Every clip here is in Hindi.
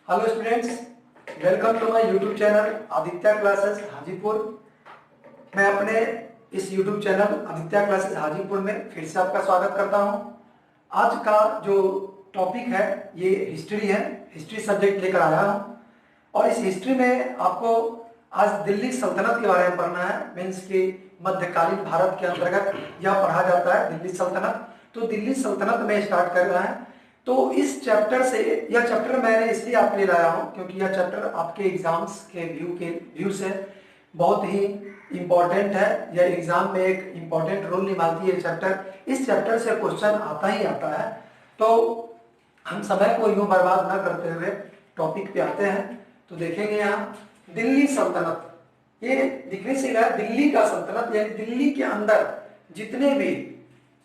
Hello students, welcome to my YouTube channel Aditya classes Hajipur. मैं अपने इस YouTube channel Aditya classes Hajipur में फिर से आपका स्वागत करता हूं। आज का जो टॉपिक है ये हिस्ट्री है। हिस्ट्री सब्जेक्ट लेकर आया हूं और इस हिस्ट्री में आपको आज दिल्ली सल्तनत के बारे में पढ़ना है। मीन्स कि मध्यकालीन भारत के अंतर्गत यह पढ़ा जाता है दिल्ली सल्तनत। तो दिल्ली सल्तनत में स्टार्ट कर रहा है। तो इस चैप्टर से, यह चैप्टर मैंने इसलिए आपके लिए लाया हूं क्योंकि यह चैप्टर आपके एग्जाम्स के व्यू से बहुत ही इंपॉर्टेंट है। यह एग्जाम में एक इंपॉर्टेंट रोल निभाती है चैप्टर। इस चैप्टर से क्वेश्चन आता ही आता है। तो हम समय को यूं बर्बाद ना करते हुए टॉपिक पे आते हैं। तो देखेंगे यहाँ दिल्ली सल्तनत, ये दिखने से लगा दिल्ली का सल्तनत यानी दिल्ली के अंदर जितने भी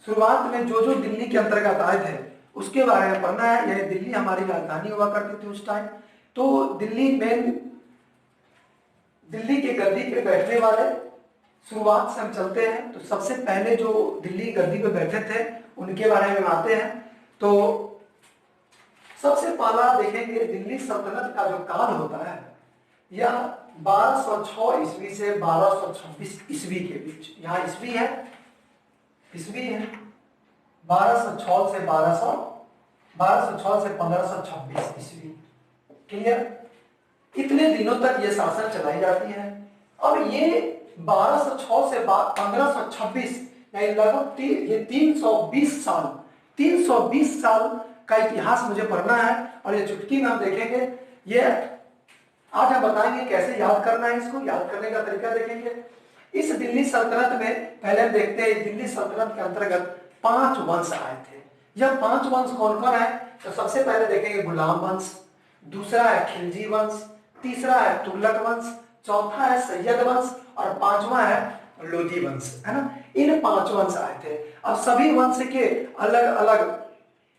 शुरुआत में जो जो दिल्ली के अंतर्गत आए थे उसके बारे में पढ़ना है। यह दिल्ली हमारी राजधानी हुआ करती थी उस टाइम। तो दिल्ली के गद्दी पे बैठने वाले शुरुआत से हम चलते हैं। तो सबसे पहले जो दिल्ली गद्दी पे बैठे थे उनके बारे में आते हैं। तो सबसे पहला देखेंगे दिल्ली सल्तनत का जो काल होता है यह 1206 ईस्वी से 1226 ईस्वी के बीच। यहाँ ईस्वी है 1206 से 1526 ईस्वी। क्लियर? इतने दिनों तक ये शासन चलाई जाती है। अब ये 1206 से 1526 यानी लगभग ये 320 साल का इतिहास मुझे पढ़ना है। और ये चुटकी में हम देखेंगे, ये आज हम बताएंगे कैसे याद करना है। इसको याद करने का तरीका देखेंगे। इस दिल्ली सल्तनत में पहले हम देखते हैं दिल्ली सल्तनत के अंतर्गत 5 वंश आए थे। यह 5 वंश कौन कौन है? तो सबसे पहले देखेंगे गुलाम वंश, दूसरा है खिलजी वंश, तीसरा है तुगलक वंश, चौथा है सैयद वंश और पांचवा है लोधी वंश, है ना। इन 5 वंश आए थे। अब सभी वंश के अलग अलग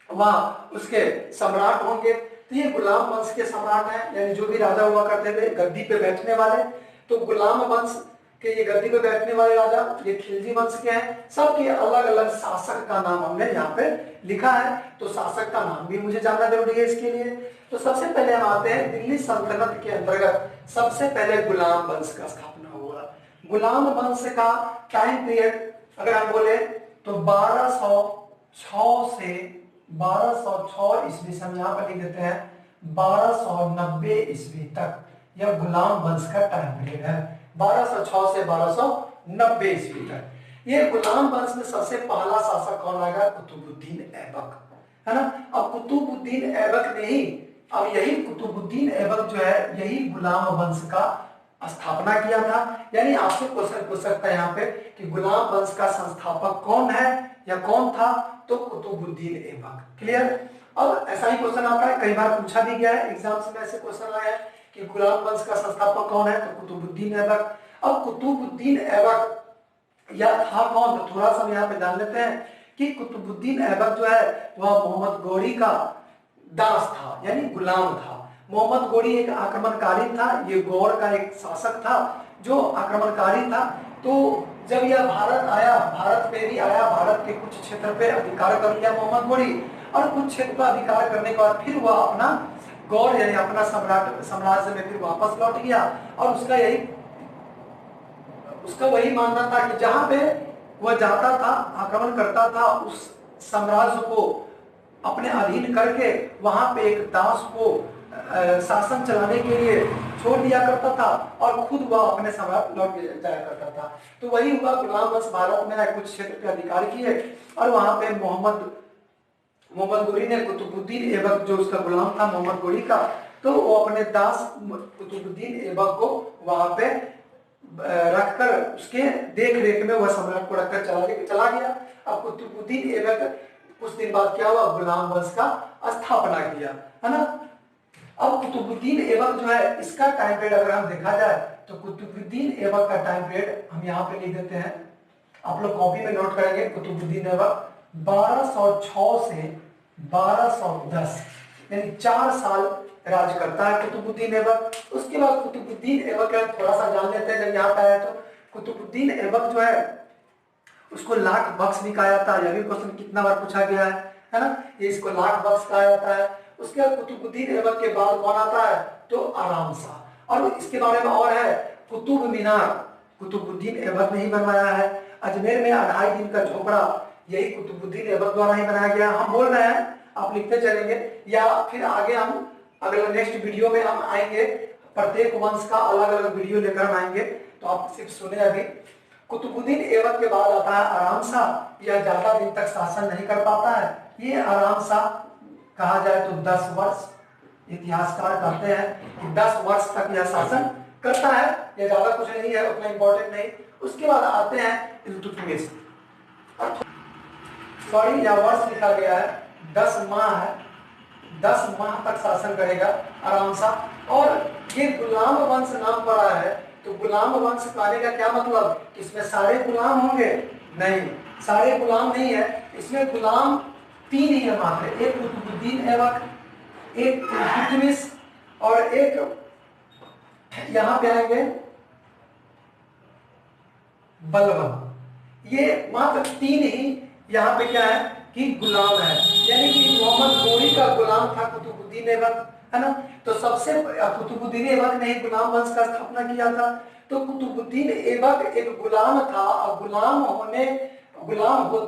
वहां उसके सम्राट होंगे। तो ये गुलाम वंश के सम्राट हैं, यानी जो भी राजा हुआ करते थे गद्दी पे बैठने वाले। तो गुलाम वंश के ये गद्दी पे बैठने वाले राजा ये खिलजी वंश के हैं। सबके अलग अलग शासक का नाम हमने यहाँ पे लिखा है। तो शासक का नाम भी मुझे जानना जरूरी है इसके लिए। तो सबसे पहले हम आते हैं दिल्ली सल्तनत के अंतर्गत सबसे पहले गुलाम वंश का स्थापना हुआ। गुलाम वंश का टाइम पीरियड अगर हम बोले तो 1206 से 1206 ईस्वी से हम यहाँ पर लिख देते हैं 1290 ईस्वी तक यह गुलाम वंश का टाइम पीरियड है। 1206 से 1290 ईस्वी तक ये गुलाम वंश में सबसे पहला शासक कौन आएगा? कुतुबुद्दीन ऐबक, है ना। अब कुतुबुद्दीन ऐबक ने ही, अब यही कुतुबुद्दीन ऐबक जो है यही गुलाम वंश का स्थापना किया था। यानी आपसे क्वेश्चन पूछ सकता है यहाँ पे कि गुलाम वंश का संस्थापक कौन है या कौन था? तो कुतुबुद्दीन ऐबक। क्लियर? अब ऐसा ही क्वेश्चन आता है, कई बार पूछा भी गया है एग्जाम्स में, ऐसे क्वेश्चन आया है कि गुलाम वंश का संस्थापक कौन है? तो कुतुबुद्दीन ऐबक। अब कुतुबुद्दीन ऐबक या था कौन? तो थोड़ा सा हम यहाँ पे जान लेते हैं कि कुतुबुद्दीन ऐबक जो है वह मोहम्मद गौरी का दास था, यानी गुलाम था। मोहम्मद गौरी एक आक्रमणकारी था, ये गौर का एक शासक था जो आक्रमणकारी था। तो जब यह भारत आया, भारत पे भी आया, भारत के कुछ क्षेत्र पे अधिकार कर लिया मोहम्मद गौरी और कुछ क्षेत्र पर अधिकार करने के बाद फिर वह अपना गौर यानी अपना साम्राज्य में फिर वापस लौट गया। और उसका वही मानना था कि जहां पे वह जाता था, आक्रमण करता था, उस साम्राज्य को अपने अधीन करके वहां पे एक दास को शासन चलाने के लिए छोड़ दिया करता था और खुद वह अपने सम्राट लौट जाया करता था। तो वही हुआ, गुलाम वंश भारत में कुछ क्षेत्र पे अधिकार किए और वहां पे मोहम्मद गौरी ने कुतुबुद्दीन ऐबक जो उसका गुलाम था मोहम्मद गौरी का, तो वो अपने दास कुतुबुद्दीन ऐबक को वहां पे रखकर उसके देख रेख में वह सम्राट को रखकर चला गया। अब कुतुबुद्दीन ऐबक कुछ दिन बाद क्या हुआ? गुलाम वंश का स्थापना किया, है ना। अब कुतुबुद्दीन ऐबक जो है इसका टाइम पीरियड अगर हम देखा जाए तो कुतुबुद्दीन ऐबक का टाइम पीरियड हम यहाँ पे लिख देते हैं, आप लोग कॉपी में नोट करेंगे। कुतुबुद्दीन ऐबक 1206 से 1210 यानी 4 साल राज करता है कुतुबुद्दीन ऐबक। उसके बाद कुतुबुद्दीन ऐबक का थोड़ा सा जान लेते हैं। जब यहाँ पे आया तो कुतुबुद्दीन ऐबक जो है उसको लाख बख्श भी कहा जाता है। यह भी क्वेश्चन कितना बार पूछा गया है ना। ये इसको लाख बख्श कहा जाता है। उसके बाद कुतुबुद्दीन ऐबक के बाद कौन आता है, तो आराम शाह। और इसके बारे में और है, कुतुब मीनार कुतुबुद्दीन ऐबक ने ही बनवाया है। अजमेर में 2.5 दिन का झोपड़ा यही कुतुबुद्दीन ऐबक द्वारा ही बनाया गया। हम बोल रहे हैं, आप लिखते चलेंगे, या फिर आगे हम अगले नेक्स्ट वीडियो में हम आएंगे, प्रत्येक वंश का अलग अलग वीडियो लेकर हम आएंगे, तो आप सिर्फ सुने अभी। कुतुबुद्दीन ऐबक के बाद आता है आराम शाह। यह ज्यादा दिन तक शासन नहीं कर पाता है। ये आराम शाह कहा जाए तो 10 वर्ष, इतिहासकार कहते हैं कि 10 वर्ष तक यह शासन करता है। यह ज्यादा कुछ नहीं है, उतना इंपॉर्टेंट नहीं। उसके बाद आते हैं इल्तुतमिश। सॉरी, यह वर्ष लिखा गया है, 10 माह है, 10 माह तक शासन करेगा आराम शाह। और ये गुलाम वंश नाम पड़ा है, तो गुलाम वंश कहने का क्या मतलब, इसमें सारे गुलाम होंगे? नहीं, सारे गुलाम नहीं है, इसमें गुलाम 3 ही है मात्र, एक कुतुबुद्दीन ऐबक, एक इल्तुतमिश, और एक यहां पे आएंगे बलबन। ये मात्र 3 ही यहाँ पे क्या है कि गुलाम है। यानी कि मोहम्मद गोरी का गुलाम था कुतुबुद्दीन ऐबक, है ना। तो सबसे कुतुबुद्दीन ऐबक ने ही गुलाम वंश का स्थापना किया था। तो कुतुबुद्दीन ऐबक एक गुलाम था, और गुलाम होते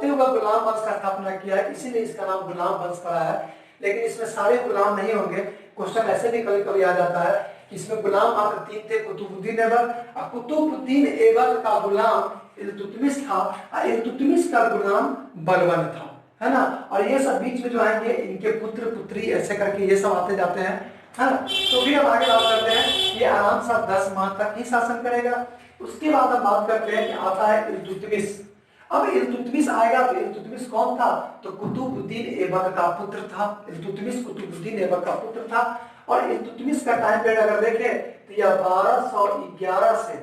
हुए गुलाम वंश का स्थापना किया है, इसीलिए इसका नाम गुलाम वंश पड़ा है। लेकिन इसमें सारे गुलाम नहीं होंगे। क्वेश्चन ऐसे भी कभी कभी आ जाता है कि इसमें गुलाम मात्र 3 थे, कुतुबुद्दीन ऐबक, और कुतुबुद्दीन ऐबक का गुलाम इल्तुतमिश था, और इल्तुतमिश का गुलाम बलबन था, है ना। और ये सब बीच में जो आएंगे इनके पुत्र पुत्री ऐसे करके ये सब आते जाते हैं, है ना। तो फिर हम आगे बात करते हैं, ये आराम से 10 माह तक ही शासन करेगा। उसके बाद हम बात करते हैं कि आता है इल्तुतमिश। अब इल्तुतमिश आएगा, तो इल्तुतमिश कौन था, तो कुतुबुद्दीन ऐबक का पुत्र था। इल्तुतमिश कुतुबुद्दीन ऐबक का पुत्र था। और इल्तुतमिश का टाइम पीरियड अगर देखें तो यह 1211 से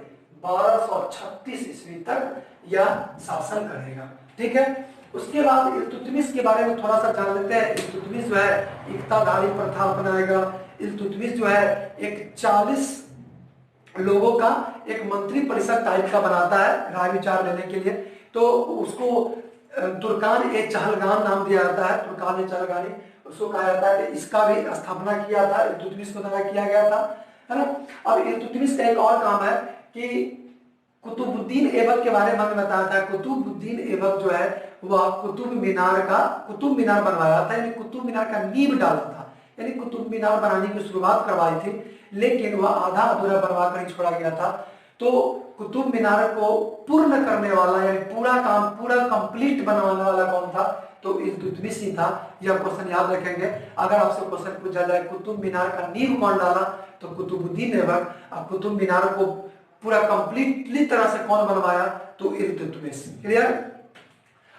1236 ईस्वी तक यह शासन करेगा, ठीक है। उसके बाद इल्तुतमिश के बारे में थोड़ा सा जान लेते हैं। इल्तुतमिश जो है इक्तादारी प्रथा अपनाएगा। इल्तुतमिश जो है एक 40 लोगों का एक मंत्री परिषद टाइप का बनाता है राय विचार लेने के लिए। तो उसको तुर्कान ए चहलगान नाम दिया जाता है, तुर्कान ए चहलगानी उसको कहा जाता है। कि इसका भी स्थापना किया था, इल्तुतमिश को द्वारा किया गया था, है ना। अब इल्तुतमिश का एक और काम है कि कुतुबुद्दीन ऐबक के बारे में हमने बताया था। कुतुबुद्दीन ऐबक जो है वह कुतुब मीनार बनवाया था, यानी कुतुब मीनार का नींव डाला था, यानी कुतुब मीनार बनाने की शुरुआत करवाई थी, लेकिन वह आधा अधूरा बनवा कर ही छोड़ा गया था। तो कुतुब मीनार को पूर्ण करने वाला, यानी पूरा काम पूरा कंप्लीट बनवाने वाला कौन था, तो इल्तुतमिश ही था। यह क्वेश्चन याद रखेंगे। अगर आपसे क्वेश्चन पूछा जाए कुतुब मीनार का नींव कौन डाला, तो कुतुबुद्दीन ऐबक। अब कुतुब मीनार को पूरा कंप्लीटली तरह से कौन बनवाया, तो इल्तुतमिश। क्लियर।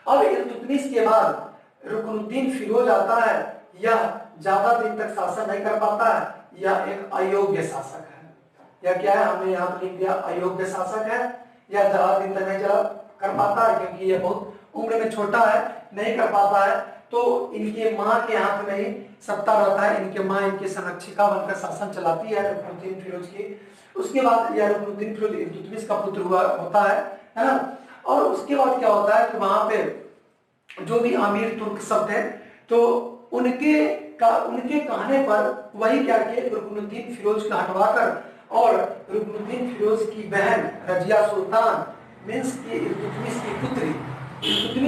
अब इल्तुतमिश के बाद रुकनुद्दीन फिरोज आता है। यह ज्यादा दिन तक शासन नहीं कर पाता है, यह एक अयोग्य शासक है। यह क्या है, हमने यहाँ पर लिख दिया अयोग्य शासक है। यह ज्यादा दिन तक नहीं चला कर पाता है, क्योंकि यह बहुत उम्र में छोटा है, नहीं कर पाता है। तो इनके माँ के हाथ में ही सत्ता रहता है। इनके माँ इनकी संरक्षिका बनकर शासन चलाती है रुकनुद्दीन फिरोज की। उसके बाद यह रुकनुद्दीन फिरोज इल्तुतमिश का पुत्र होता है ना। और उसके बाद क्या होता है कि वहां पे जो भी अमीर तुर्क सब थे, तो उनके कहने पर वही क्या किए, रुकनुद्दीन फिरोज को हटवाकर और रुकनुद्दीन फिरोज की बहन रजिया सुल्तान मीन्स की इल्तुतमिश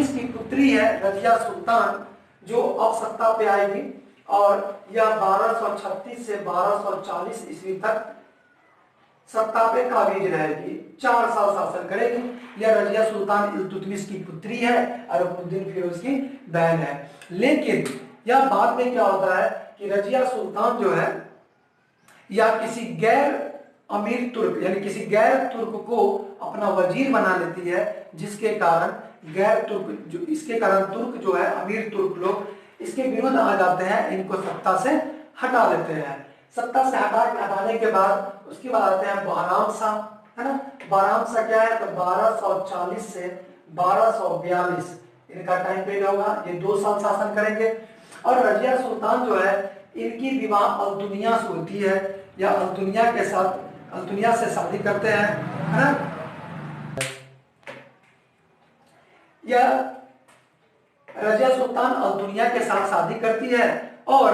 की पुत्री है रजिया सुल्तान, जो अब सत्ता पे आएगी। और यह 1236 से 1240 ईस्वी तक सत्ता पे काबिज रहेगी, 4 साल शासन करेगी। यह रजिया सुल्तान इल्तुतमिश की पुत्री है और रुकनुद्दीन फिरोज की बहन है। लेकिन यह बाद में क्या होता है कि रजिया सुल्तान जो है या किसी गैर अमीर तुर्क, यानी किसी गैर तुर्क को अपना वजीर बना लेती है, जिसके कारण इसके कारण तुर्क जो है अमीर तुर्क लोग इसके विरुद्ध आ जाते हैं, इनको सत्ता से हटा देते हैं। सत्ता से हटाने के बाद उसके बाद आते हैं बहराम शाह, है ना। बहराम शाह क्या है, तो 1240 से 1242 इनका टाइम पीरियड होगा। ये 2 साल शासन करेंगे। और रजिया सुल्तान जो है इनकी विवाह अल्तुनिया से होती है, या अल्तुनिया से शादी करते हैं, है ना। यह रजिया सुल्तान अल्तुनिया के साथ शादी करती है और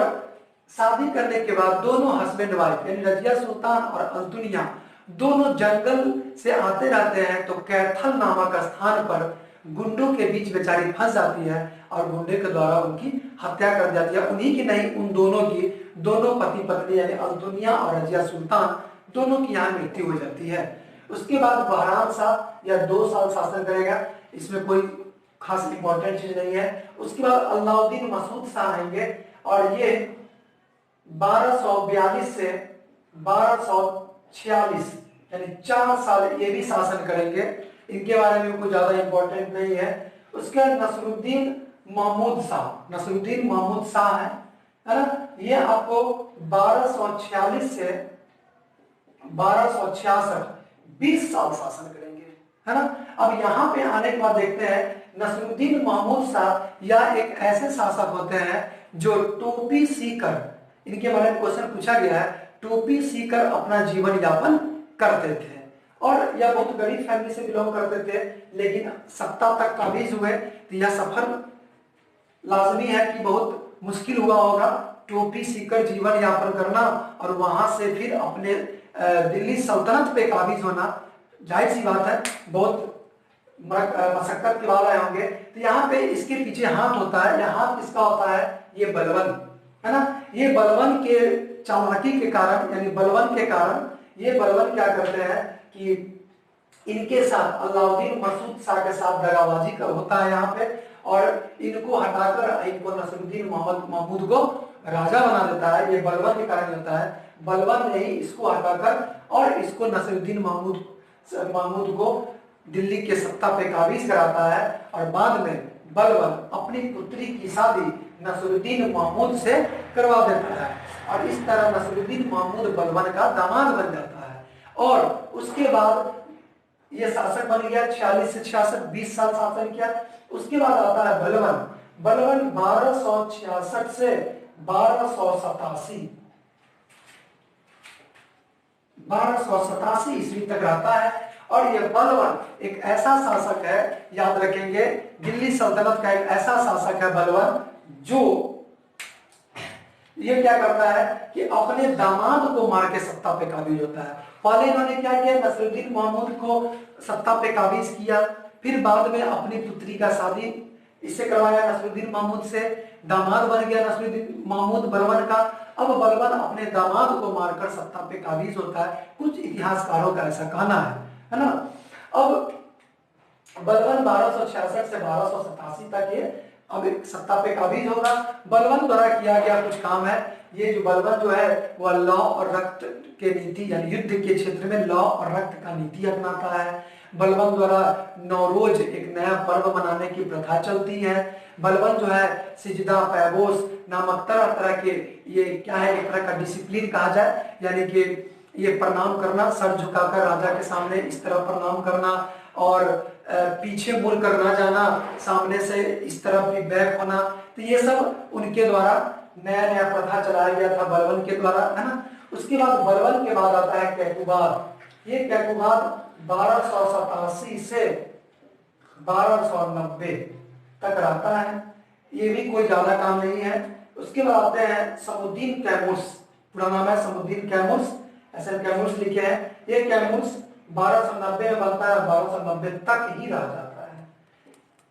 शादी करने के बाद दोनों हस्बैंड वाइफ यानी रजिया सुल्तान और अल्तुनिया दोनों जंगल से आते रहते हैं, तो कैथल नामक स्थान पर गुंडों के बीच बेचारी फंस जाती है और गुंडे के द्वारा उनकी हत्या कर जाती है। उन्हीं की नहीं, उन दोनों की, दोनों पति पत्नी यानी अल्तुनिया और रजिया सुल्तान दोनों की यहाँ मृत्यु हो जाती है। उसके बाद बहराम शाह यह 2 साल शासन करेगा, इसमें कोई खास इंपॉर्टेंट चीज नहीं है। उसके बाद अलाउद्दीन मसूद शाह आएंगे और ये 1242 से 1246 यानी 4 साल ये भी शासन करेंगे। इनके बारे में कोई ज्यादा इंपॉर्टेंट नहीं है। उसके बाद नसरुद्दीन महमूद शाह है ना, ये आपको 1246 से 1266 20 साल शासन करेंगे, है ना। अब यहाँ पे आने के बाद देखते हैं नसरुद्दीन महमूद शाह यह एक ऐसे शासक होते हैं जो टोपी सीकर, इनके बारे में क्वेश्चन पूछा गया है, टोपी सीकर अपना जीवन यापन करते थे और यह बहुत गरीब फैमिली से बिलोंग करते थे, लेकिन सत्ता तक काबिज हुए तो यह सफर लाजमी है कि बहुत मुश्किल हुआ होगा, टोपी सीकर जीवन यापन करना और वहां से फिर अपने दिल्ली सल्तनत पे काबिज होना, जाहिर सी बात है बहुत मशक्कत के वाले होंगे। तो यहाँ पे इसके पीछे हाथ होता है, यह हाथ किसका होता है, ये बलवन, है ना। ये बलवन के चालाकी के कारण यानी बलवन के कारण ये बलवन क्या करते हैं कि इनके साथ अलाउद्दीन मसूद शाह के साथ दगाबाजी का होता है यहाँ पे, और इनको हटाकर इनको नसरुद्दीन महमूद को राजा बना देता है। ये बलवन के कारण होता है, बलवन ने ही इसको हटाकर और इसको नसरुद्दीन महमूद को दिल्ली के सत्ता पे काबिज कराता है और बाद में बलवन अपनी पुत्री की शादी नसरुद्दीन महमूद से करवा देता है और इस तरह नसरुद्दीन महमूद बलवन का दामाद बन जाता है। और उसके बाद ये शासक बन गया 46 से 66 20 साल शासन किया। उसके बाद आता है बलवन 1266 से 1287 ईस्वी तक रहता है। और ये बलवन एक ऐसा शासक है, याद रखेंगे, दिल्ली सल्तनत का एक ऐसा शासक है बलवन, जो ये क्या करता है कि अपने दामाद को मार के सत्ता पे काबिज होता है। पहले इन्होंने क्या किया, नसरुद्दीन महमूद को सत्ता पे काबिज किया, फिर बाद में अपनी पुत्री का शादी इससे करवाया नसरुद्दीन महमूद से, दामाद बन गया नसरुद्दीन महमूद बलवन का। अब बलवन अपने दामाद को मारकर सत्ता पे काबिज होता है, कुछ इतिहासकारों का ऐसा कहना है ना। अब बलवन 1266 से 1287 तक ये अब सत्ता पे काबिज होगा। बलवन द्वारा किया गया कुछ काम है, ये जो बलवन जो है वह लौ और रक्त के नीति यानी युद्ध के क्षेत्र में लौ और रक्त का नीति अपनाता है। बलवन द्वारा नौरोज एक नया पर्व मनाने की प्रथा चलती है। बलवन जो है सिजदा पैबोस नामक तरह तरह के ये क्या है, एक तरह का डिसिप्लिन कहा जाए, यानी कि ये प्रणाम करना, सर झुकाकर राजा के सामने इस तरह प्रणाम करना और पीछे मुड़ कर ना जाना, सामने से इस तरफ भी बैक होना, तो ये सब उनके द्वारा नया नया प्रथा चलाया गया था बलवन के द्वारा, है ना। उसके बाद बलवन के बाद आता है कैकुबाद। ये कैकुबाद 1287 से 1290 तक रहता है, ये भी कोई ज्यादा काम नहीं है। उसके बाद आते हैं समुद्दीन कैमूस, पूरा नाम है समुद्दीन कैमूस, ऐसे कैमूस लिखे हैं। ये कैमूस 1290 में बनता है, 1290 तक ही रह जाता है,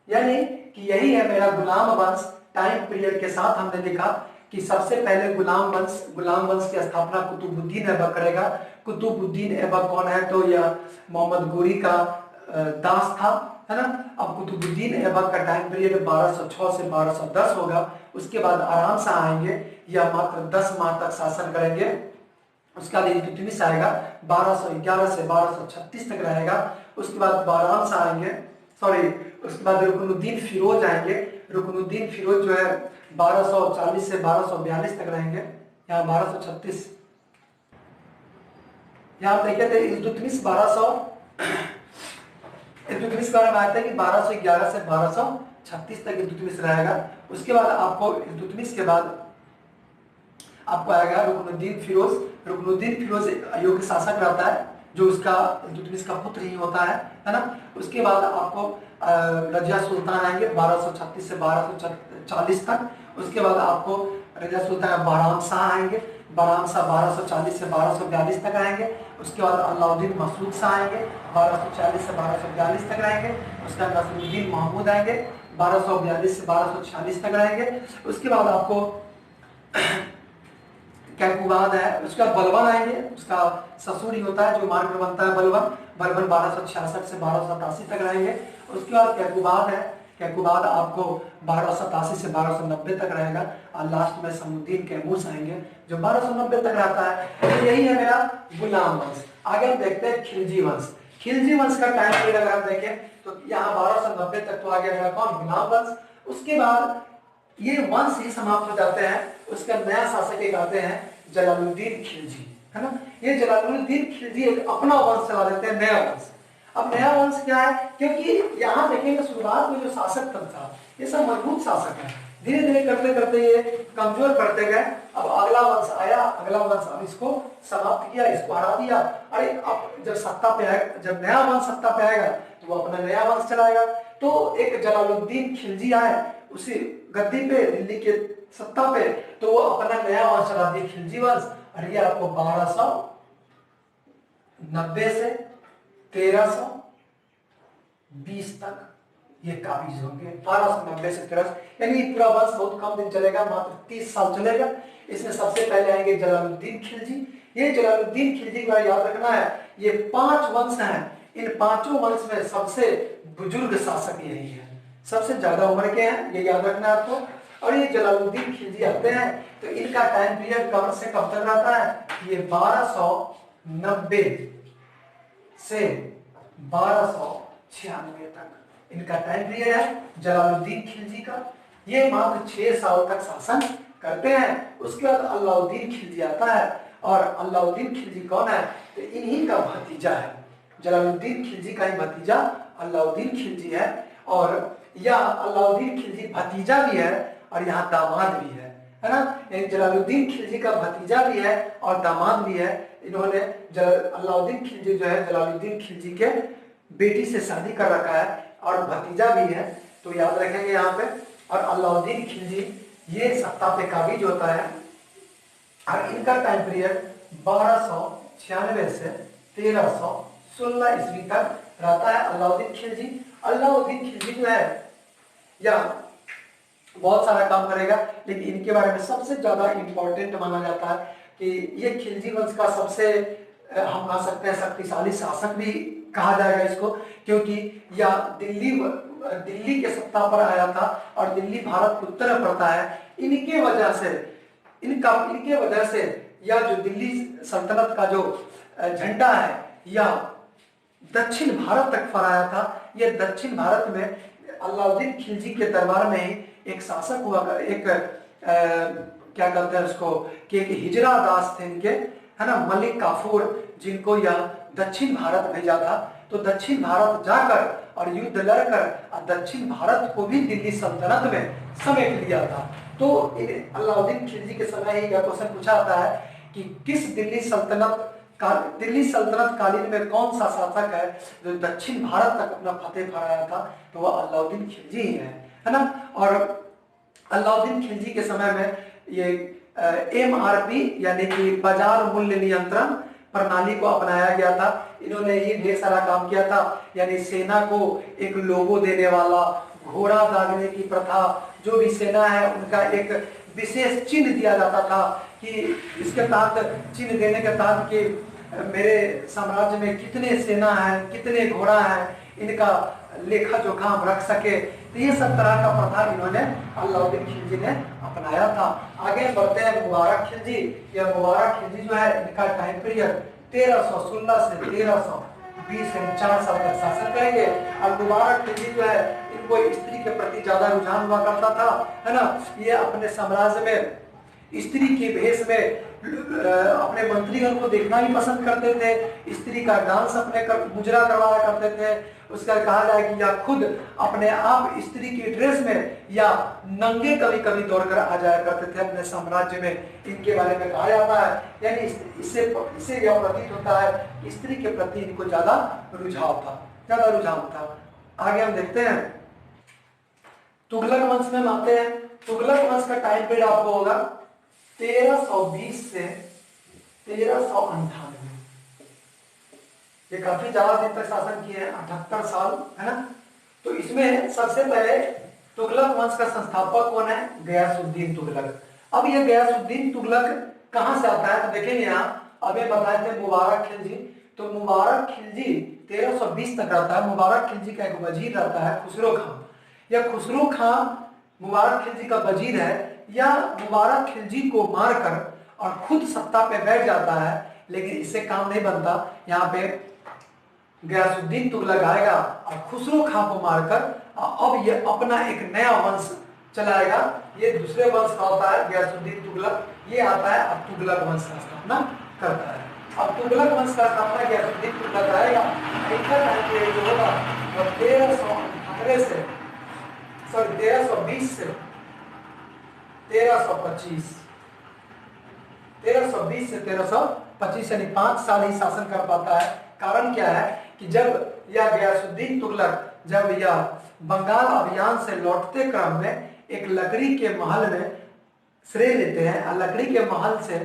यानी कि यही है मेरा गुलाम वंश। टाइम पीरियड के साथ हमने लिखा कि सबसे पहले गुलाम वंश की स्थापना कुतुबुद्दीन ऐबक करेगा। कुतुबुद्दीन ऐबक कौन है, तो यह मोहम्मद गोरी का दास था, है ना। अब कुतुबुद्दीन ऐबक का टाइम पीरियड 1206 से 1210 होगा। उसके बाद आराम से आएंगे, यह मात्र 10 माह तक शासन करेंगे। उसका इल्तुतमिश आएगा 1211 से 1236 तक रहेगा। उसके बाद बहराम शाह आएंगे, उसके बाद रुकनुद्दीन फिरोज आएंगे। रुकनुद्दीन फिरोज जो है 1240 से 1242 तक रहेंगे। यहाँ 1236 यहाँ देखिए थे इल्तुतमिश 1200 बारे में आता है कि 1211 से 1236 तक इल्तुतमिश रहेगा। उसके बाद आपको इल्तुतमिश के बाद आपको आएगा रुकनुद्दीन फिरोज। रुकनुद्दीन फिरोज अयोग्य शासक रहता है, जो उसका इल्तुतमिश का पुत्र ही होता है ना। उसके बाद आपको रजिया सुल्तान आएंगे 1236 से 1240 तक। उसके बाद आपको राजा सुल्तान बहराम शाह आएंगे, बहराम शाह 1240 से 1242 तक आएंगे। उसके बाद अलाउद्दीन मसूद शाह आएंगे, 1240 से 1242 तक रहेंगे। उसके बाद नसीरुद्दीन महमूद आएंगे, 1242 से 1246 तक रहेंगे। उसके बाद आपको कैकुबाद है, उसके बाद बलबन आएंगे, उसका ससुर ही होता है जो मार्ग बनता है बलबन। बलबन 1266 से 1287 तक रहेंगे। उसके बाद कैकुबाद है, कैकुबाद आपको 1287 से 1290 तक रहेगा। और लास्ट में समुद्दीन कैमूस आएंगे जो 1290 तक रहता है। तो यही है मेरा गुलाम वंश। आगे हम देखते हैं खिलजी वंश। खिलजी वंश का टाइम पीरियड अगर हम देखें तो यहाँ 1290 तक तो आ गया मेरा कौन, गुलाम वंश। उसके बाद ये वंश ही समाप्त हो जाते हैं। उसका नया शासक एक आते हैं जलालुद्दीन खिलजी, है ना। ये जलालुद्दीन खिलजी एक अपना वंश चला देते हैं, नया वंश। अब नया वंश क्या है, क्योंकि यहाँ देखेंगे शुरुआत में जो शासक तंत्र था ये सब मजबूत शासक है, धीरे धीरे करते करते ये कमजोर करते गए। अब अगला वंश आया, अगला वंश अब इसको समाप्त किया, इसको हरा दिया। अरे अब जब सत्ता पे आएगा, जब नया वंश सत्ता पे आएगा तो वो अपना नया वंश चलाएगा। तो एक जलालुद्दीन खिलजी आए उसी गद्दी पे, दिल्ली के सत्ता पे, तो वो अपना नया वंश चला दिया, खिलजी वंश। और ये आपको 1290 से 1320 तक ये काबिज होंगे। 1290 से 1300, यानी पूरा वंश बहुत कम दिन चलेगा, मात्र 30 साल चलेगा। इसमें सबसे पहले आएंगे जलालुद्दीन खिलजी। ये जलालुद्दीन खिलजी का याद रखना है, ये 5 वंश हैं। इन पांचों वंश में सबसे बुजुर्ग शासक यही है, सबसे ज्यादा उम्र के हैं, ये याद रखना है आपको। और ये जलालुद्दीन खिलजी आते हैं तो इनका टाइम पीरियड कब से कब तक रहता है, ये 1290 से 1296 तक इनका टाइम पीरियड है जलालुद्दीन खिलजी का। ये मात्र 6 साल तक शासन करते हैं। उसके बाद अलाउद्दीन खिलजी आता है, और अलाउद्दीन खिलजी कौन है, तो इन्हीं का भतीजा है, जलालुद्दीन खिलजी का ही भतीजा अलाउद्दीन खिलजी है। और यह अलाउद्दीन खिलजी भतीजा भी है और यहाँ दामाद भी है ना। जलालुद्दीन खिलजी का भतीजा भी है और दामाद भी है। इन्होंने अलाउद्दीन खिलजी जो है जलालुद्दीन खिलजी के बेटी से शादी कर रखा है और भतीजा भी है, तो याद रखेंगे यहाँ पे। और अलाउद्दीन खिलजी ये सत्ता पे काबिज होता है और इनका टाइम पीरियड 1296 से 1316 ईस्वी तक रहता है अलाउद्दीन खिलजी। अलाउद्दीन खिलजी जो है या बहुत सारा काम करेगा, लेकिन इनके बारे में सबसे ज्यादा इंपॉर्टेंट माना जाता है कि ये खिलजी वंश का सबसे हम कह सकते हैं शक्तिशाली शासक भी कहा जाएगा इसको, क्योंकि यह दिल्ली के सत्ता पर आया था और दिल्ली भारत के उत्तर में पड़ता है। इनके वजह से यह जो दिल्ली सल्तनत का जो झंडा है यह दक्षिण भारत तक फहराया था। यह दक्षिण भारत में अलाउद्दीन खिलजी के दरबार में ही एक शासक हुआ, एक क्या कहते हैं उसको, कि एक हिजरा दास थे इनके, है ना, मलिक काफूर, जिनको यह दक्षिण भारत भेजा था। तो दक्षिण भारत जाकर और युद्ध लड़कर दक्षिण भारत को भी दिल्ली सल्तनत में समेट लिया था। तो अलाउद्दीन खिलजी के समय ही यह क्वेश्चन पूछा जाता है कि किस दिल्ली सल्तनत कालीन में कौन सा शासक है जो दक्षिण भारत तक अपना फतेह फहराया था, तो वह अलाउद्दीन खिलजी ही है ना। और अलाउद्दीन खिलजी के समय में ये MRP यानी कि बाजार मूल्य नियंत्रण प्रणाली को अपनाया गया था। इन्होंने ये ढेर सारा काम किया था, यानी सेना को एक लोगो देने वाला, घोड़ा दागने की प्रथा, जो भी सेना है उनका एक विशेष चिन्ह दिया जाता था कि इसके तहत चिन्ह देने के तहत कि मेरे साम्राज्य में कितने सेना है, कितने घोड़ा है, इनका लेखा जोखा हम रख सके। तो ये सब तरह का प्रथा इन्होंने अलाउद्दीन खिलजी ने अपनाया था। आगे बढ़ते हैं मुबारक खिलजी। यह मुबारक खिलजी जो है इनका टाइम पीरियड 1316 से 1320 यानी 4 साल तक शासन करेंगे। और मुबारक खिलजी जो है इनको स्त्री के प्रति ज्यादा रुझान हुआ करता था, है ना। ये अपने साम्राज्य में स्त्री के भेष में अपने मंत्रीगण को देखना भी पसंद करते थे, स्त्री का डांस अपने मुजरा करवाया करते थे। उसका कहा जाए कि या खुद अपने आप स्त्री की ड्रेस में या नंगे कभी कभी दौड़कर आ जाया करते थे अपने साम्राज्य में, इनके बारे में कहा जाता है। यानी इससे यह प्रतीत होता है कि स्त्री के प्रति इनको ज्यादा रुझान था। आगे हम देखते हैं तुगलक वंश में आते हैं। तुगलक वंश का टाइम पीरियड आपको होगा 1320 से 1398। ये काफी ज्यादा दिन तक शासन किए हैं, 78 साल, है ना। तो इसमें सबसे पहले तुगलक वंश का संस्थापक कौन है? गयासुद्दीन तुगलक। अब ये गयासुद्दीन तुगलक कहां से आता है? तो देखेंगे यहाँ अभी बताए थे मुबारक खिलजी। तो मुबारक खिलजी 1320 तक रहता है। मुबारक खिलजी का एक वजीर रहता है खुसरो खां। यह खुसरो खां मुबारक खिलजी का वजीर है। या मुबारक खिलजी को मारकर और खुद सत्ता पे बैठ जाता है, लेकिन इससे काम नहीं बनता। यहाँ पे गयासुद्दीन तुगलक आएगा और खुसरो खां को मारकर अब ये अपना एक नया वंश चलाएगा। ये दूसरे वंश का होता है गयासुद्दीन तुगलक। ये आता है अब तुगलक वंश का स्थापना करता है। अब तुगलक वंश का स्थापना गयासुद्दीन तुगलक आएगा। इनका टाइम पीरियड जो होगा वो 1398 से 1320 से 1325, 1320 से 1325 यानी 5 साल ही शासन कर पाता है। कारण क्या है कि जब यह गयासुद्दीन तुगलक जब यह बंगाल अभियान से लौटते क्रम में एक लकड़ी के महल में श्रेय लेते हैं और लकड़ी के महल से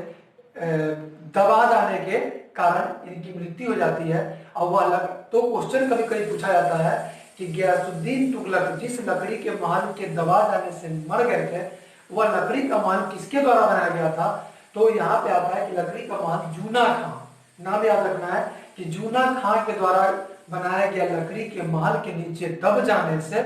दबा जाने के कारण इनकी मृत्यु हो जाती है। और वह अलग तो क्वेश्चन कभी कभी पूछा जाता है कि गयासुद्दीन तुगलक जिस लकड़ी के महल के दबा जाने से मर गए थे, वह लकड़ी का महल किसके द्वारा बनाया गया था? तो यहाँ पे आता है कि लकड़ी का महल जूना खां, नाम याद रखना है कि जूना खां के द्वारा बनाया गया लकड़ी के महल के नीचे दब जाने से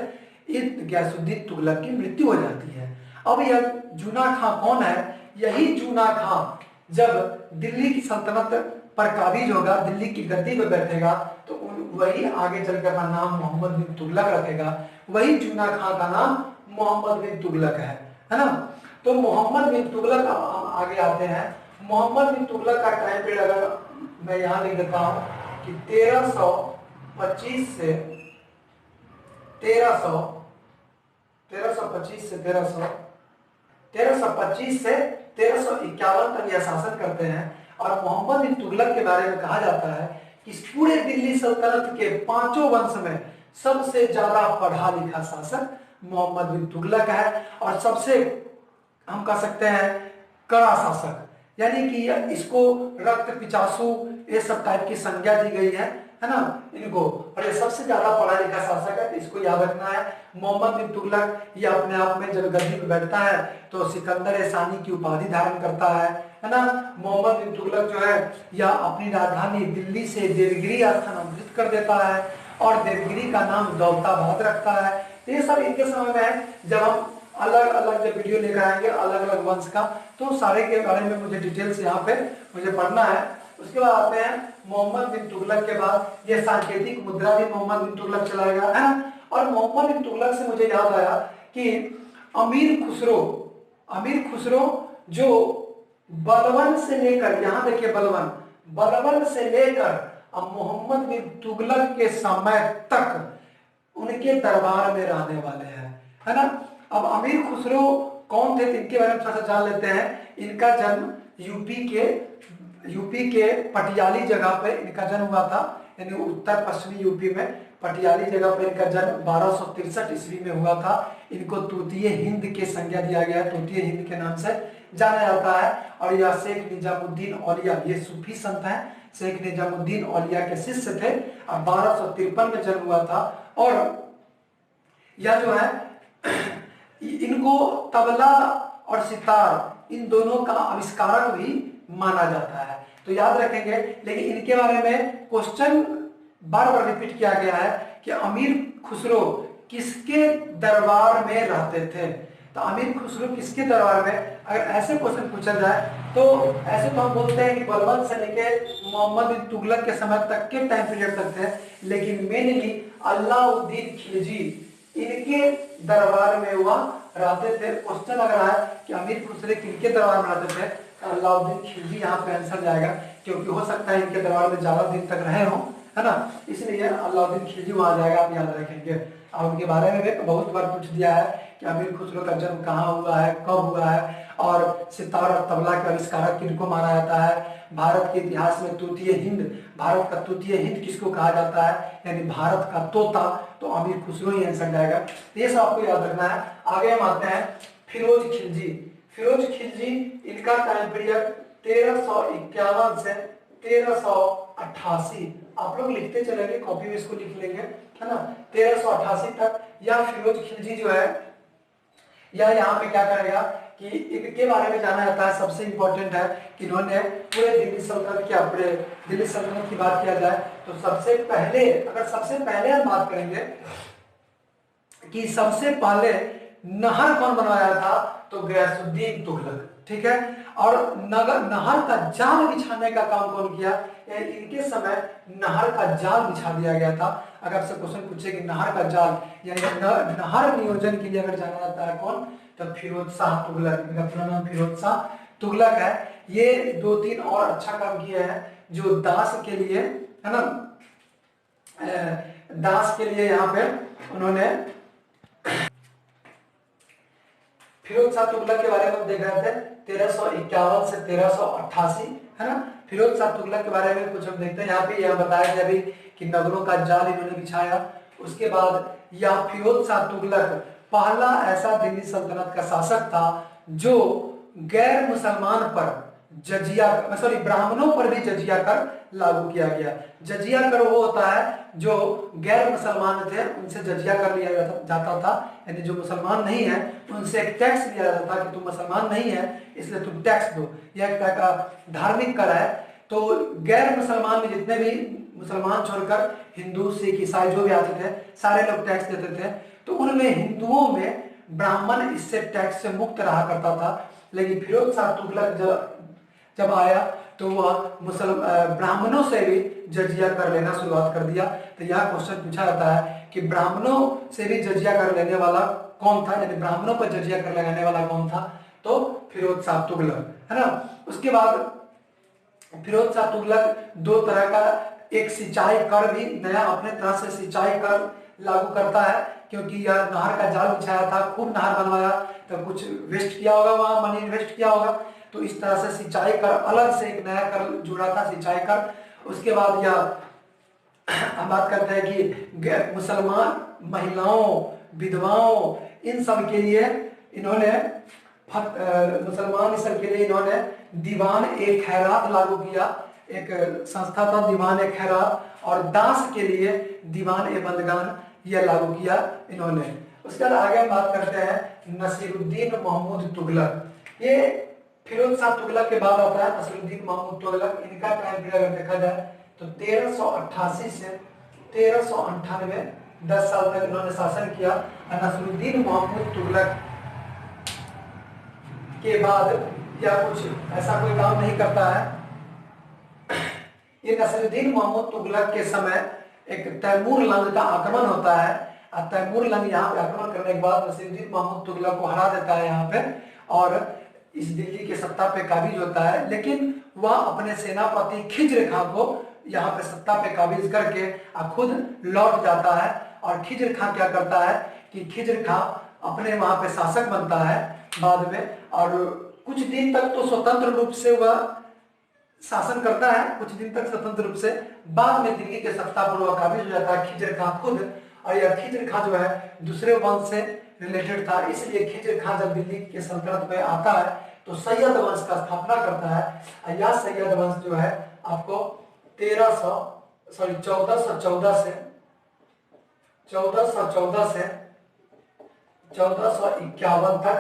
गयासुद्दीन तुगलक की मृत्यु हो जाती है। अब यह जूना खां कौन है? यही जूना खां जब दिल्ली की सल्तनत पर काबिज होगा, दिल्ली की गद्दी पर बैठेगा, तो वही आगे चलकर अपना नाम मोहम्मद बिन तुगलक रखेगा। वही जूना खां का नाम मोहम्मद बिन तुगलक है ना। तो मोहम्मद बिन तुगलक हम आगे आते हैं। मोहम्मद बिन तुगलक का टाइम पीरियड अगर मैं यहाँ लिख देता हूँ कि 1325 से 1351 तक यह शासन करते हैं। और मोहम्मद बिन तुगलक के बारे में कहा जाता है कि इस पूरे दिल्ली सल्तनत के 5 वंश में सबसे ज्यादा पढ़ा लिखा शासक मोहम्मद बिन तुगलक है और सबसे हम कह सकते हैं कड़ा शासक, यानी कि इसको रक्त पिचासु ये सब टाइप की संज्ञा दी गई है ना इनको। और ये सबसे ज्यादा पढ़ा लिखा शासक है, तो इसको याद रखना है। मोहम्मद बिन तुगलक ये अपने आप में जब गद्दी पर बैठता है तो सिकंदर-ए-सानी की उपाधि धारण करता है ना। मोहम्मद बिन तुगलक जो है यह अपनी राजधानी दिल्ली से देवगिरी स्थानांतरित कर देता है और देवगिरी का नाम दौलताबाद रखता है। तो ये सब इनके समय में है। जब हम अलग अलग जब वीडियो लेकर आएंगे अलग अलग वंश का, तो सारे के बारे में मुझे डिटेल से यहाँ पे मुझे पढ़ना है। उसके बाद आते हैं मोहम्मद बिन तुगलक के बाद ये सांकेतिक मुद्रा भी मोहम्मद बिन तुगलक चलाएगा, है ना। और मोहम्मद बिन तुगलक से मुझे याद आया कि अमीर खुसरो जो बलवन से लेकर, यहाँ देखिए बलवन से लेकर अब मोहम्मद बिन तुगलक के समय तक उनके दरबार में रहने वाले हैं, है ना। अब अमीर खुसरो कौन थे, इनके बारे में थोड़ा सा जान लेते हैं। इनका जन्म यूपी के पटियाली जगह पे इनका जन्म हुआ था, यानी उत्तर पश्चिमी यूपी में पटियाली जगह पर इनका जन्म 1263 ईस्वी में हुआ था। इनको तूतीय हिंद के संज्ञा दिया गया है, तूतीय हिंद के नाम से जाना जाता है। और यह शेख निजामुद्दीन औलिया, ये सूफी संत हैं, शेख निजामुद्दीन औलिया के शिष्य थे। और 1253 में जन्म हुआ था। और यह जो है इनको तबला और सितार इन दोनों का आविष्कारक भी माना जाता है, तो याद रखेंगे। लेकिन इनके बारे में क्वेश्चन बार बार रिपीट किया गया है कि अमीर खुसरो किसके दरबार में रहते थे। तो अमीर खुसरो किसके दरबार में, अगर ऐसे क्वेश्चन पूछा जाए तो ऐसे तो हम बोलते हैं कि बलबन से लेके मोहम्मद बिन तुगलक के समय तक के टाइम पीरियड तक थे। लेकिन मेनली अलाउद्दीन खिलजी इनके दरबार में हुआ रहते थे। क्वेश्चन अगर आए कि अमीर खुसरो किनके दरबार में रहते थे, तो अलाउद्दीन खिलजी यहाँ पे आंसर जाएगा, क्योंकि हो सकता है इनके दरबार में ज्यादा दिन तक रहे हो, है ना, इसलिए अलाउद्दीन खिलजी वहां जाएगा, आप याद रखेंगे। और उनके बारे में भी बहुत बार पूछ दिया है कि अमीर खुसरो का जन्म कहाँ हुआ है, कब हुआ है, और सितार और तबला के आविष्कारक किनको माना जाता है। भारत के इतिहास में तूतीय हिंद, भारत का तूतीय हिंद किसको कहा जाता है, यानी भारत का तोता, तो अमीर खुसरो ही आंसर जाएगा। ये सब आपको याद रखना है। आगे हम आते हैं फिरोज खिलजी। फिरोज खिलजी, इनका टाइम पीरियड 1351 से 1388। आप लोग लिखते चलेंगे, कॉपी में इसको लिख लेंगे, है ना। 1388 तक या फिरोज खिलजी जो है, या यहाँ पे क्या करेगा कि इनके बारे में जाना जाता है। सबसे इंपॉर्टेंट है कि इन्होंने पूरे दिल्ली सल्तनत क्या, पूरे दिल्ली सल्तनत की बात किया जाए तो सबसे पहले, अगर सबसे पहले हम बात करेंगे कि सबसे पहले नहर कौन बनवाया था, तो गयासुद्दीन तुगलक, ठीक है। और नहर का जाल बिछाने का काम कौन किया, इनके समय नहर का जाल बिछा दिया गया था। अगर आपसे क्वेश्चन पूछे कि नहर का जाल यानी नहर नियोजन के लिए अगर जाना जाता है कौन, तो फिरोज शाह तुगलक। इनका पूरा नाम फिरोज शाह तुगलक है। ये 2-3 और अच्छा काम किया है, जो दास के लिए, है ना, दास के लिए यहाँ पे उन्होंने, फिरोज शाह तुगलक के बारे में देख रहे थे 1351 से 1388, है ना। फिरोज शाह तुगलक के बारे में कुछ हम देखते हैं। यहाँ पे यह बताया गया अभी कि नगरों का जाल इन्होंने बिछाया। उसके बाद यह फिरोज शाह तुगलक पहला ऐसा दिल्ली सल्तनत का शासक था जो गैर मुसलमान पर जजिया, सॉरी ब्राह्मणों पर भी जजिया कर लागू किया गया। जजिया कर वो होता है जो गैर मुसलमान थे उनसे जजिया कर लिया जाता था, यानी जो मुसलमान नहीं है उनसे एक टैक्स लिया जाता था कि तुम मुसलमान नहीं है इसलिए तुम टैक्स दो। यह एक तरह का धार्मिक कर है। तो गैर मुसलमान में जितने भी, मुसलमान छोड़कर हिंदू सिख ईसाई जो भी आते थे सारे लोग टैक्स देते थे। तो उनमें हिंदुओं में ब्राह्मण इससे टैक्स से मुक्त रहा करता था। लेकिन फिरोज शाह तुगलक जब आया तो वह ब्राह्मणों से भी जजिया कर लेना शुरुआत कर दिया। तो यह क्वेश्चन पूछा जाता है कि ब्राह्मणों से भी जजिया कर लेने वाला कौन था, यानी ब्राह्मणों पर जजिया कर लगाने वाला कौन था, तो फिरोज शाह तुगलक, है ना। उसके बाद फिरोज शाह तुगलक 2 तरह का, एक सिंचाई कर भी नया अपने तरह से सिंचाई कर लागू करता है, क्योंकि यह नहर का जाल बिछाया था, खूब नहर बनवाया, तो कुछ वेस्ट किया होगा, वहां मनी इन्वेस्ट किया होगा, तो इस तरह से सिंचाई कर अलग से एक नया कर जुड़ा था, सिंचाई कर। उसके बाद यह हम बात करते हैं कि मुसलमान महिलाओं, विधवाओं, इन सब के लिए इन्होंने, मुसलमान इस सब के लिए इन्होंने दीवान ए खैरात लागू किया। एक संस्था था दीवान ए खैरात, और दास के लिए दीवान ए बंदगान यह लागू किया इन्होंने। उसके बाद आगे हम बात करते हैं नसीरुद्दीन महमूद तुगलक। ये फिरोज शाह तुगलक के बाद आता है नसीरुद्दीन महमूद तुगलक। इनका टाइम पीरियड अगर देखा जाए तो 1388 से 1398, 10 साल तक इन्होंने शासन किया। और नसीरुद्दीन महमूद तुगलक के बाद या कुछ ऐसा कोई काम नहीं करता है। ये नसीरुद्दीन महमूद तुगलक के समय एक तैमूर लंग का आक्रमण होता है, और तैमूर लंग यहाँ पे आक्रमण करने के बाद नसीरुद्दीन महमूद तुगलक को हरा देता है यहाँ पे, और इस दिल्ली के सत्ता पे काबिज होता है। लेकिन वह अपने सेनापति खिज्र खां को यहाँ पे सत्ता पे काबिज करके खुद लौट जाता है। और खिज्र खां क्या करता है कि खिज्र खां अपने वहां पे शासक बनता है बाद में, और कुछ दिन तक तो स्वतंत्र रूप से वह शासन करता है, कुछ दिन तक स्वतंत्र रूप से। बाद में दिल्ली के सत्ता पर वह काबिज हो जाता है खिज्र खां खुद। और यह खिज्र खां जो है दूसरे वंश से रिलेटेड था, इसलिए खिज्र खां जब दिल्ली के सल्तनत में आता है तो सैयद वंश का स्थापना करता है। यह सैयद वंश जो है आपको 1414 से 1451 तक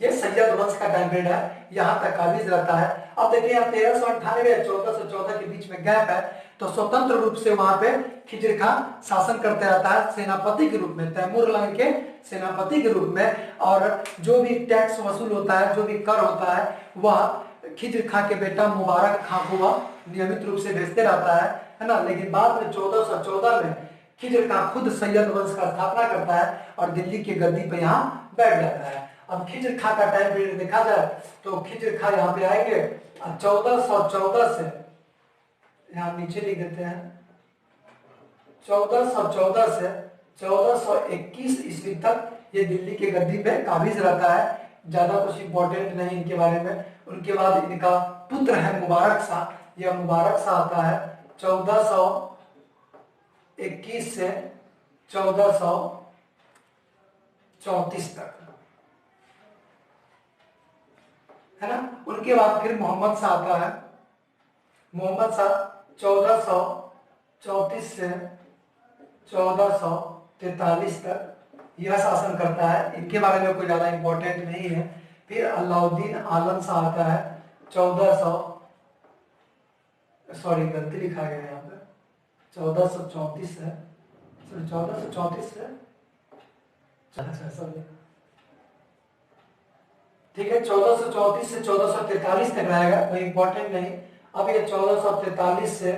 ये सैयद वंश का टाइम पीरियड है, यहाँ तक काबिज रहता है। अब देखिए यहाँ 1398 और 1414 के बीच में गैप है, तो स्वतंत्र रूप से वहां पे खिज्र खां शासन करते रहता है सेनापति के रूप में, तैमूर लंग के सेनापति के रूप में। और जो भी टैक्स वसूल होता है, जो भी कर होता है, वह खिज्र खां के बेटा मुबारक खां को वह नियमित रूप से भेजते रहता है ना। लेकिन बाद में 1414 में खिज्र खां खुद सैयद वंश का स्थापना करता है और दिल्ली की गद्दी पे यहाँ बैठ जाता है। अब खिज्र खां का टाइम पीरियड देखा जाए तो खिज्र खां यहाँ पे आएंगे 1414 से, यहाँ नीचे लिख देते हैं, 1414 से 1421 ईस्वी तक ये दिल्ली के गद्दी पे काबिज रहता है। ज्यादा कुछ इंपॉर्टेंट नहीं इनके बारे में। उनके बाद इनका पुत्र है मुबारक शाह। यह मुबारक शाह आता है 1421 से 1434 तक। है ना। उनके बाद फिर मोहम्मद शाह आता है। मोहम्मद शाह 1434 से 1443 तक यह शासन करता है। इनके बारे में कोई ज्यादा इंपॉर्टेंट नहीं है। फिर अलाउद्दीन आलम शाह आता है 1400, सॉरी गलती लिखा गया है यहाँ पे, 1434 है, सॉरी 1434 है, सॉरी ठीक है, 1434 से 1443 तक रहेगा, कोई इंपॉर्टेंट नहीं। अब ये 1443 से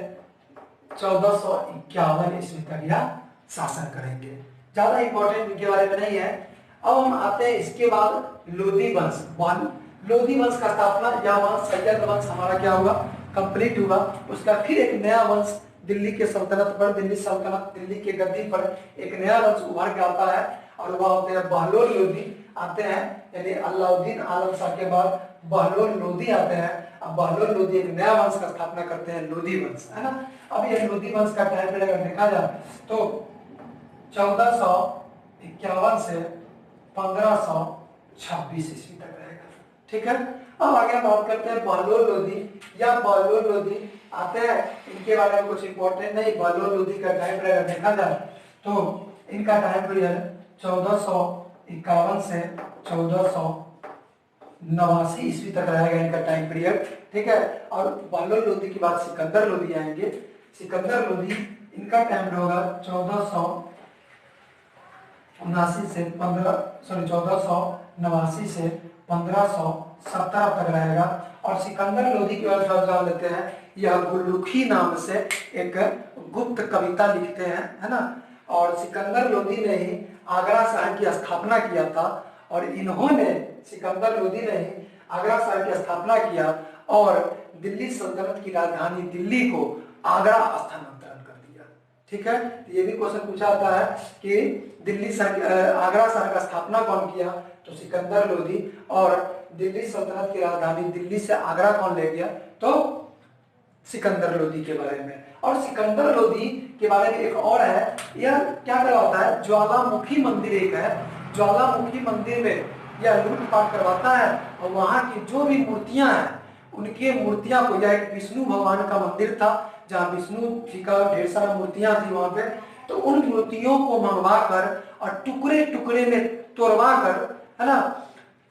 1451 ईस्वी तक यह शासन करेंगे, ज्यादा इंपॉर्टेंट इनके बारे में नहीं है। अब हम आते हैं इसके बाद लोधी वंश। लोधी वंश का स्थापना, यह वंश सैयद वंश हमारा क्या हुआ, कंप्लीट हुआ। उसका फिर एक नया वंश दिल्ली के सल्तनत पर, दिल्ली सल्तनत, दिल्ली के गद्दी पर एक नया वंश उभर के आता है और वह होते हैं बहलोल लोधी आते हैं। यानी अलाउद्दीन आलम शाह के बाद बहलोल लोधी आते हैं। अब बहलोल लोधी एक नया वंश का स्थापना करते हैं, लोधी वंश, है ना। अब यह लोधी वंश का टाइम पीरियड अगर देखा जाए तो 1451 से 1526 ईस्वी तक रहेगा, ठीक है। अब आगे बात करते हैं बहलोल लोधी या बहलोल लोधी आते हैं। इनके बारे में कुछ इंपॉर्टेंट नहीं। बहलोल लोधी का टाइम पीरियड देखा जाए तो इनका टाइम पीरियड 1451 से 1489 ईस्वी तक रहेगा इनका टाइम पीरियड, ठीक है। और बहलोल लोधी के बाद सिकंदर लोधी आएंगे। सिकंदर लोधी इनका टाइम होगा 1479 से 1517 तक रहेगा। और सिकंदर लोधी के बाद जान लेते हैं, यह गुल्लुखी नाम से एक गुप्त कविता लिखते हैं, है ना। और सिकंदर लोधी ने ही आगरा शहर की स्थापना किया था और इन्होंने, सिकंदर लोधी ने ही आगरा शहर की स्थापना किया और दिल्ली सल्तनत की राजधानी दिल्ली को आगरा स्थानांतरण कर दिया, ठीक है। ये भी क्वेश्चन पूछा जाता है कि दिल्ली आगरा शहर का स्थापना कौन किया, तो सिकंदर लोधी। और दिल्ली सल्तनत की राजधानी दिल्ली से आगरा कौन ले गया, तो सिकंदर लोधी के बारे में। और सिकंदर लोधी के बारे में एक और है, यह क्या करवाता है, ज्वालामुखी मंदिर एक है, ज्वालामुखी मंदिर में यह लूटपाट करवाता है और वहां की जो भी मूर्तियां हैं उनके मूर्तियां को, यह एक विष्णु भगवान का मंदिर था जहां विष्णु जी का ढेर सारा मूर्तियां थी वहां पे, तो उन मूर्तियों को मंगवा कर और टुकड़े टुकड़े में तोड़वा कर, है ना,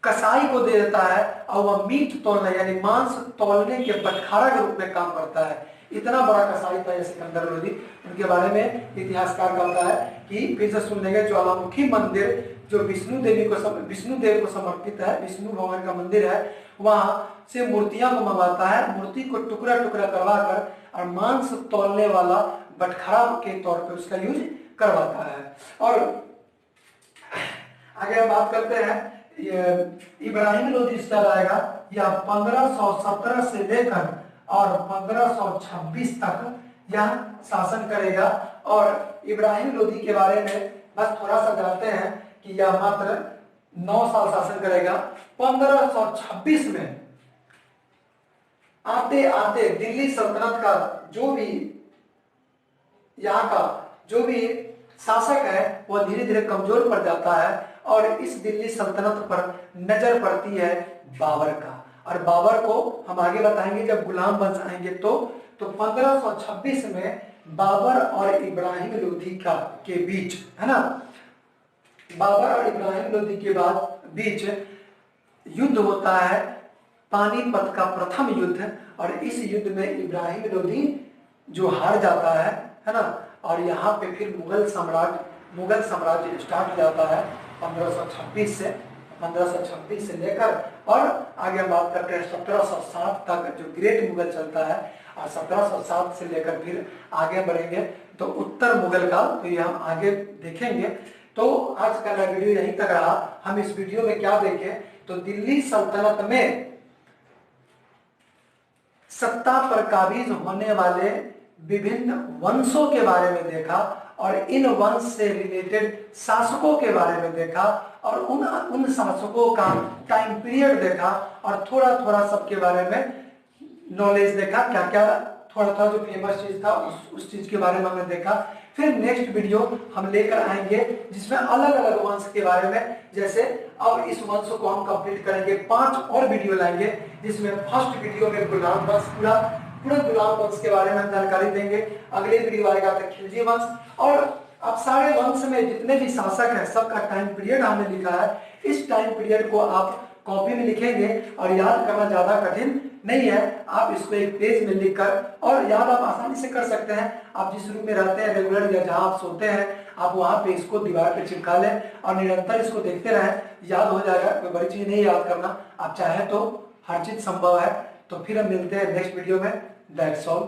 कसाई को दे देता है और वह मीट तौलने यानी मांस तौलने के बटखारा के रूप में काम करता है। इतना बड़ा कसाई था ये सिकंदर लोधी। उनके बारे में इतिहासकार कहता है कि, फिर से सुन लेंगे, ज्वालामुखी मंदिर जो विष्णु देव को समर्पित है, विष्णु भगवान का मंदिर है, वहां से मूर्तियां को मंगवाता है, मूर्ति को टुकड़ा टुकड़ा करवा कर और मांस तौलने वाला बटखरा के तौर पे उसका यूज करवाता है। और आगे हम बात करते हैं, इब्राहिम लोधी इसका आएगा, यह 1517 से लेकर और 1526 तक यह शासन करेगा। और इब्राहिम लोधी के बारे में बस थोड़ा सा जानते हैं कि यह मात्र 9 साल शासन करेगा। 1526 में आते आते दिल्ली सल्तनत का जो भी यहाँ का जो भी शासक है वह धीरे धीरे कमजोर पड़ जाता है और इस दिल्ली सल्तनत पर नजर पड़ती है बाबर का। और बाबर को हम आगे बताएंगे जब गुलाम वंश आएंगे तो 1526 में बाबर और इब्राहिम लोधी के बीच, है ना, बाबर और इब्राहिम लोधी के बीच युद्ध होता है, पानीपत का प्रथम युद्ध। और इस युद्ध में इब्राहिम लोधी जो हार जाता है ना, और यहाँ पे फिर मुगल साम्राज्य स्टार्ट हो जाता है 1526 से लेकर, और आगे हम बात करते हैं 1707 तक जो ग्रेट मुगल चलता है। और 1707 से लेकर फिर आगे बढ़ेंगे तो उत्तर मुगल का, तो ये हम आगे देखेंगे। तो आज का वीडियो यहीं तक रहा। हम इस वीडियो में क्या देखें, तो दिल्ली सल्तनत में सत्ता पर काबिज होने वाले विभिन्न वंशों के बारे में देखा और इन वंश से रिलेटेड शासकों के बारे में देखा और उन शासकों का टाइम पीरियड देखा और थोड़ा थोड़ा सबके बारे में नॉलेज देखा, क्या क्या थोड़ा थोड़ा जो फेमस चीज था उस चीज के बारे में हमने देखा। फिर नेक्स्ट वीडियो हम लेकर आएंगे जिसमें अलग अलग वंश के बारे में, जैसे अब इस वंश को हम कंप्लीट करेंगे, 5 और वीडियो लाएंगे जिसमें फर्स्ट वीडियो में गुलाम वंश पूरा गुलाम वंश के बारे में हम जानकारी देंगे। अगले वीडियो आएगा तो खिलजी वंश। और अब सारे वंश में जितने भी शासक हैं सबका टाइम पीरियड हमने लिखा है। इस टाइम पीरियड को आप कॉपी में लिखेंगे और याद करना ज्यादा कठिन नहीं है। आप इसको एक पेज में लिखकर और याद आप आसानी से कर सकते हैं। आप जिस रूम में रहते हैं रेगुलर या जहां आप सोते हैं आप वहां पे इसको दीवार पे चिपका लें और निरंतर इसको देखते रहें, याद हो जाएगा। कोई बड़ी चीज नहीं याद करना, आप चाहे तो हर चीज संभव है। तो फिर हम मिलते हैं नेक्स्ट वीडियो में। That's all.